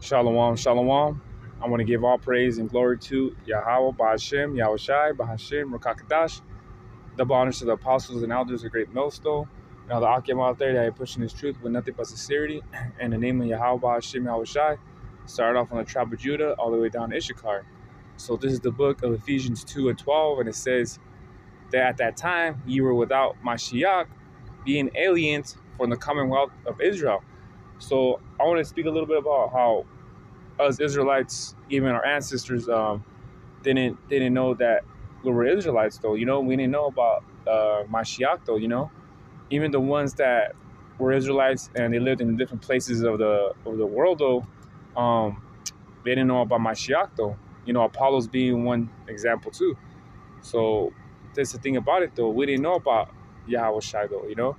Shalom, shalom. I want to give all praise and glory to Yahawah, Bahasham, Yahawahshi, Bahasham, Rakakadash. Double honors to the apostles and elders of Great Millstone. And all the Akim out there that are pushing this truth with nothing but sincerity. In the name of Yahawah, Bahasham, Yahawahshi, started off on the tribe of Judah all the way down to Issachar. So this is the book of Ephesians 2 and 12, and it says that at that time you were without Mashiach, being aliens from the commonwealth of Israel. So I want to speak a little bit about how us Israelites, even our ancestors, didn't know that we were Israelites. Though we didn't know about Mashiach. Though even the ones that were Israelites and they lived in different places of the world. Though they didn't know about Mashiach. Though Apollos being one example too. So that's the thing about it. Though we didn't know about Yahawahshi. Though.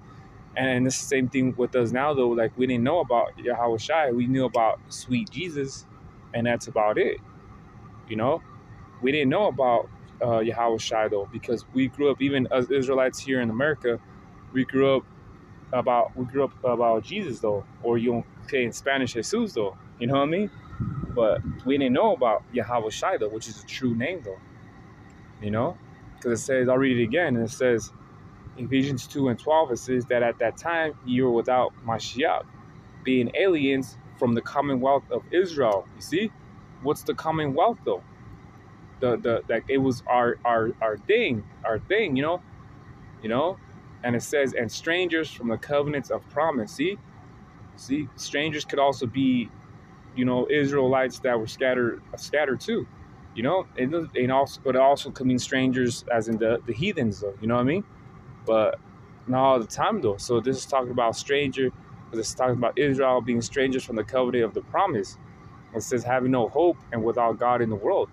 And it's the same thing with us now, though. Like, we didn't know about Yahawahshi. We knew about sweet Jesus, and that's about it. We didn't know about Yahawahshi, though, because we grew up, even as Israelites here in America, we grew up about Jesus, though, or you don't say in Spanish, Jesus, though. You know what I mean? But we didn't know about Yahawahshi, though, which is a true name, though. Because it says, I'll read it again, and it says, Ephesians 2 and 12, it says that at that time you were without Mashiach, being aliens from the commonwealth of Israel. You see? What's the commonwealth though? The like it was our thing, And it says, and strangers from the covenants of promise. See, strangers could also be, Israelites that were scattered too. But it also could mean strangers as in the heathens though, you know what I mean? But not all the time though. So this is talking about stranger, because it's talking about Israel being strangers from the covenant of the promise. It says having no hope and without God in the world.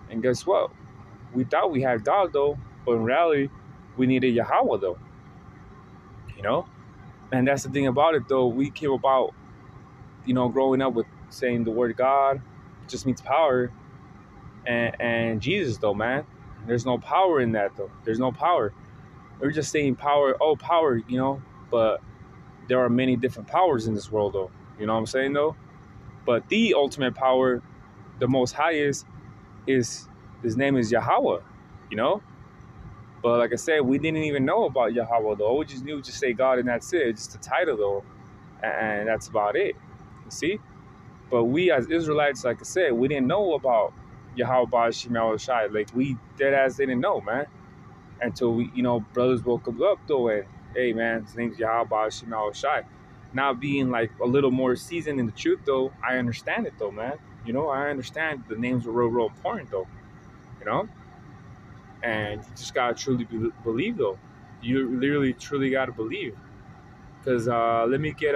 And guess what? We thought we had God though, but in reality, we needed Yahawah though. And that's the thing about it though. We came about, growing up with saying the word God just means power, and Jesus though, man. There's no power in that though. There's no power. We're just saying power, power, but there are many different powers in this world, though. You know what I'm saying, though? But the ultimate power, the most highest, his name is Yahawah, But like I said, we didn't even know about Yahawah, though. We just knew, just say God and that's it. It's just the title, though. And that's about it. You see? But we as Israelites, like I said, we didn't know about Yahawah, Bahasham, Yahawahshi. Like, we dead ass didn't know, man. Until we, brothers woke up though, and hey, man, his name's Yahawah, Bahasham, Yahawahshi. Now being like a little more seasoned in the truth though, I understand it though, man. I understand the names are real important though, and you just gotta truly believe though. You literally truly gotta believe. Because let me get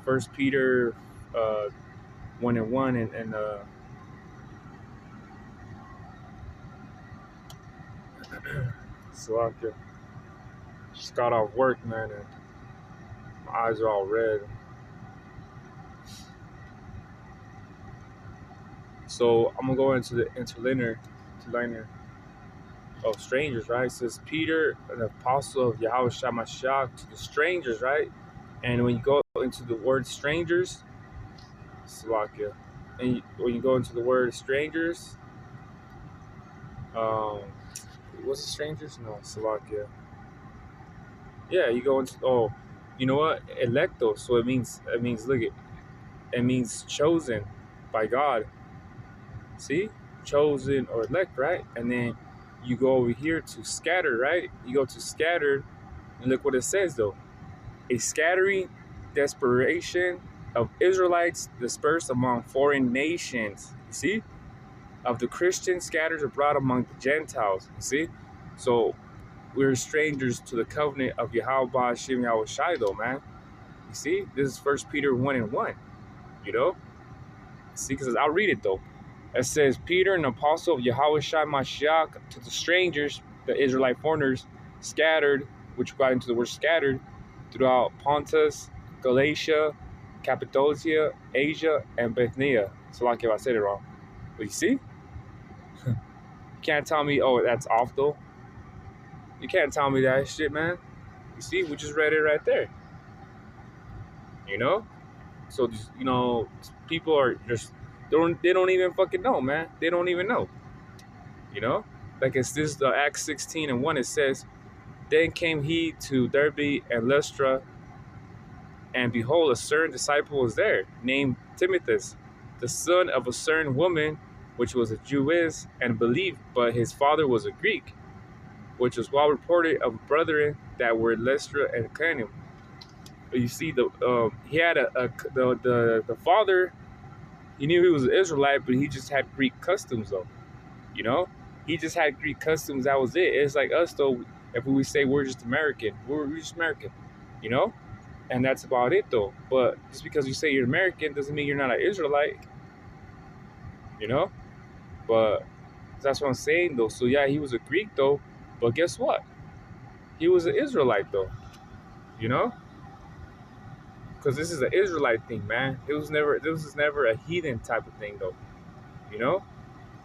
First Peter 1:1 and so I just got off work, man, and my eyes are all red. So I'm gonna go into the interliner of strangers, right? It says Peter, an apostle of Yahawah Mashiach, to the strangers, right? And when you go into the word strangers, Slovakia, and when you go into the word strangers, what's the strangers? No, Slovakia. Yeah, you go into you know what? Electo. So it means look it means chosen by God. See, chosen or elect, right? And then you go over here to scattered, right? You go to scattered, and look what it says though. A scattering desperation of Israelites dispersed among foreign nations. You see? Of the Christians scattered abroad among the Gentiles. You see? So we're strangers to the covenant of Yahawah, Bahasham, Yahawahshi, though, man. You see? This is First Peter 1:1. See, because I'll read it though. It says, Peter, an apostle of Yahawahshi Mashiach, to the strangers, the Israelite foreigners, scattered, which got into the word scattered, throughout Pontus, Galatia, Cappadocia, Asia, and Bithynia. So like if I said it wrong. But you see? You can't tell me, oh, that's off though. You can't tell me that shit, man. You see? We just read it right there. So people are just they don't even fucking know, man. They don't even know. You know, like it's this the Acts 16:1. It says, "Then came he to Derbe and Lystra, and behold, a certain disciple was there, named Timothy, the son of a certain woman, which was a Jewess, and believed, but his father was a Greek, which was well reported of brethren that were in Lystra and Iconium." But you see, he had the father. He knew he was an Israelite, but he just had Greek customs, though. You know, he just had Greek customs. That was it. It's like us, though. If we say we're just American, we're just American. You know, and that's about it, though. But just because you say you're American doesn't mean you're not an Israelite. You know, but that's what I'm saying, though. So yeah, he was a Greek, though. But guess what? He was an Israelite, though. You know, because this is an Israelite thing, man. This was never a heathen type of thing, though. You know,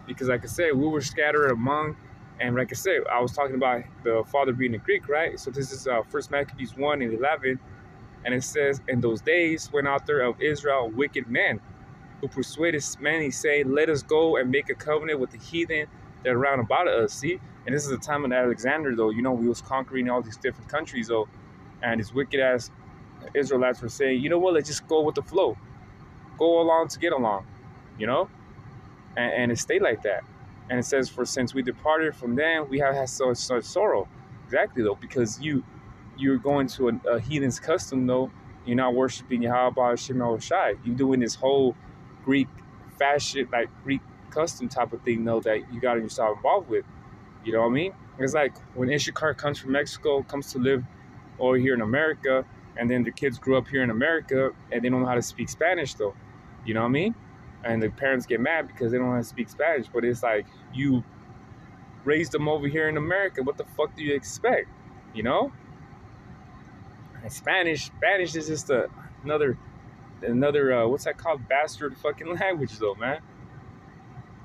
because like I said, we were scattered among, and like I said, I was talking about the father being a Greek, right? So this is First Maccabees 1:11, and it says, "In those days went out there of Israel wicked men, who persuaded many, saying, Let us go and make a covenant with the heathen that are round about us." See, and this is the time of Alexander, though. You know, we was conquering all these different countries, though, and his wicked ass Israelites were saying, you know what, let's just go with the flow, go along to get along, you know. And it stayed like that. And it says, "For since we departed from them, we have had such sorrow." Exactly, though, because you're going to a heathen's custom, though. You're not worshiping Yahawah, Bahasham, Yahawahshi. You're doing this whole Greek fashion, like Greek custom type of thing, though, that you got yourself involved with. You know what I mean? It's like when Ishikar comes from Mexico, comes to live over here in America, and then the kids grew up here in America, and they don't know how to speak Spanish, though. You know what I mean? And the parents get mad because they don't know how to speak Spanish. But it's like, you raised them over here in America. What the fuck do you expect? You know? And Spanish is just another what's that called? Bastard fucking language, though, man.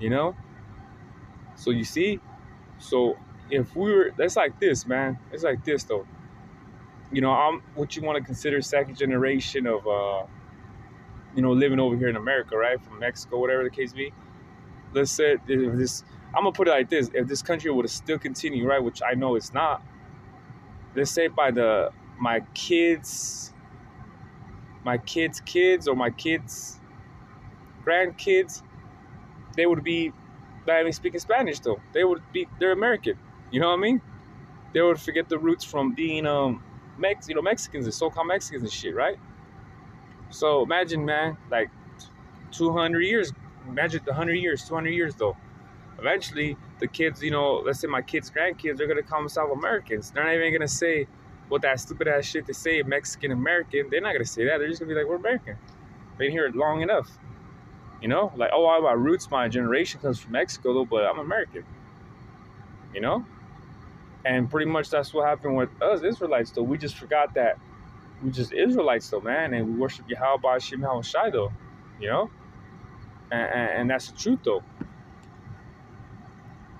You know? So you see? So if we were, that's like this, man. It's like this, though. You know, I'm what you want to consider second generation of living over here in America, right? From Mexico, whatever the case be. Let's say if this, I'm gonna put it like this: if this country would have still continued, right, which I know it's not. Let's say by my kids' kids or my kids' grandkids, they would be not even speaking Spanish, though. They're American. You know what I mean? They would forget the roots from being Mexicans and so-called Mexicans and shit, right? So imagine, man, like 200 years. Imagine 100 years, 200 years, though. Eventually, the kids, let's say my kids' grandkids, they're going to call themselves Americans. They're not even going to say what that stupid ass shit they say, Mexican American. They're not going to say that. They're just going to be like, we're American. Been here long enough. You know? Like, oh, all my roots, my generation comes from Mexico, though, but I'm American. You know? And pretty much that's what happened with us Israelites, though. We just forgot that we just Israelites, though, man. And we worship Yahawah, Bahasham, Yahawahshi, though. You know? And that's the truth, though.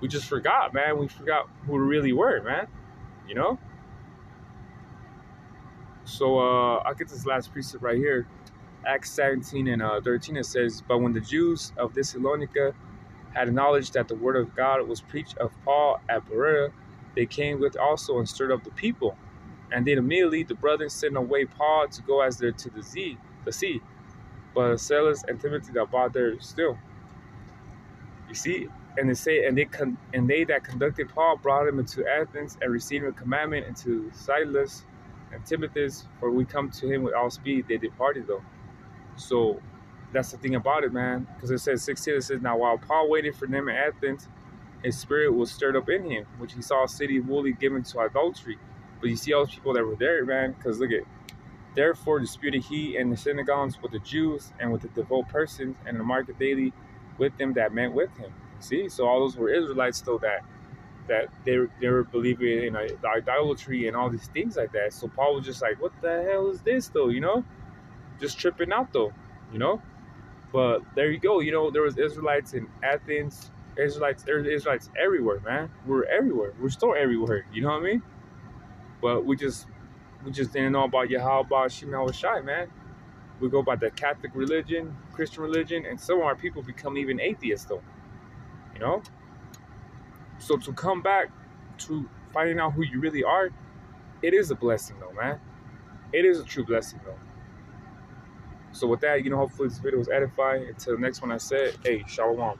We just forgot, man. We forgot who we really were, man. You know? So I'll get this last precept right here. Acts 17:13, it says, "But when the Jews of Thessalonica had knowledge that the word of God was preached of Paul at Berea, they came with also and stirred up the people. And then immediately the brethren sent away Paul to go as there to the sea. But Silas and Timothy that abode there still." You see, and they say, and they that conducted Paul brought him into Athens and received a commandment into Silas and Timothy, for we come to him with all speed. They departed, though. So that's the thing about it, man. Because it says 16, it says, "Now while Paul waited for them in Athens, his spirit was stirred up in him, which he saw a city wholly given to idolatry." But you see all those people that were there, man, because look at, "Therefore disputed he in the synagogues with the Jews and with the devout persons, and in the market daily with them that met with him." See, so all those were Israelites, though, that they were believing in the idolatry and all these things like that. So Paul was just like, what the hell is this, though? Just tripping out, though. But there you go. There was Israelites in Athens, there's Israelites everywhere, man. We're everywhere. We're still everywhere. You know what I mean? But we just didn't know about Yahawah, Bahasham, Yahawahshi, man. We go by the Catholic religion, Christian religion, and some of our people become even atheists, though. You know? So to come back to finding out who you really are, it is a blessing, though, man. It is a true blessing, though. So with that, hopefully this video was edifying. Until the next one, I said, hey, shalom.